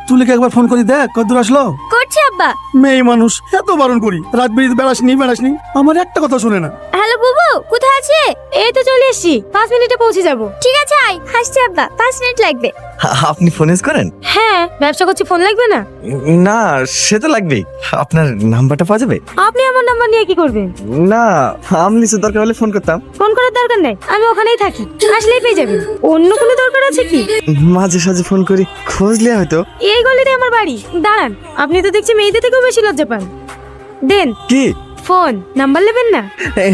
তুলিকে একবার ফোন করি দেখ কতদূর আসলো। করছি আব্বা। মেয়ে মানুষ, এত বারণ করি রাত বেরিয়ে বেড়াসনি, আমার একটা কথা শুনে না। হ্যালো বুবু, কোথায় আছে? এই তো চলে এসেছি, 5 মিনিটে পৌঁছে যাব। ঠিক আছে আয়, হাসছি আব্বা, 5 মিনিট লাগবে। আপনি ফোন ইউজ করেন? হ্যাঁ, ব্যবসা করছি, ফোন লাগবে না? না, সে তো লাগবেই। আপনার নাম্বারটা পাওয়া যাবে? আপনি আমার নাম্বার নিয়ে কি করবেন? না, আমি কিছু দরকার হলে ফোন করতাম। ফোন করার দরকার নেই, আমি ওখানেই থাকি, আসলেই পেয়ে যাবেন। অন্য কোনো দরকার আছে কি? মাঝে সাঝে ফোন করি, খোঁজলে হয়তো। এই গলিতে আমার বাড়ি। দাঁড়ান, আপনি তো দেখছি মেয়েদের থেকেও বেশি লজ্জা পান। দেন কি? ফোন, নাম্বার নেবেন না?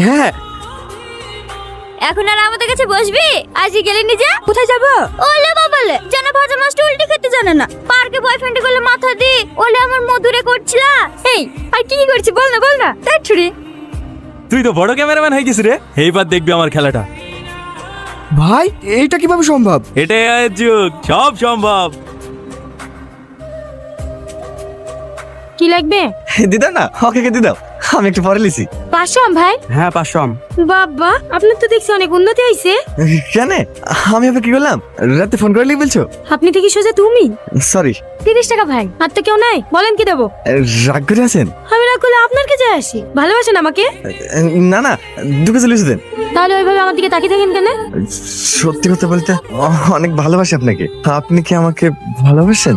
হ্যাঁ। এখন আর আমাদের কাছে বসবি? আজই গেলে নিজে কোথায় যাব? ওলে বাবালে, জানা ভাজা মাছটা উল্টে খেতে জানে না। পার্কে বয়ফ্রেন্ড গুলো মাথা দি ওলে আমার মধুরে করছিলা। এই আর কি করছিস বল না তাই ছুরি। তুই তো বড় ক্যামেরাম্যান হয়ে গেছিস রে, এইবার দেখবি আমার খেলাটা। ভাই এইটা কিভাবে সম্ভব? এটাই আয়ের যুগ, সব সম্ভব। কি লাগবে? দিদা না, ওকে দিদাও, আমি একটু পরে লিছি। 500 ভাই? হ্যাঁ 500 বাবা, আপনার তো দেখছি অনেক উন্নতি হয়েছে। কেন? আমি আবার কি করলাম? রাতে ফোন করে বলছো? আপনি থেকে সোজা তুমি। সরি। 30 টাকা ভাই, আর তো কেউ নাই, বলেন কি দেবো? রাগ করে আছেন? আমি রাগ করলে আপনার কে যায় আসি? ভালোবাসেন আমাকে? না না, 2 কেজি লিচু দেন। তাহলে ওইভাবে আমার দিকে তাকিয়ে থাকেন কেন? সত্যি কথা বলতে অনেক ভালোবাসি আপনাকে। আপনি কি আমাকে ভালোবাসেন?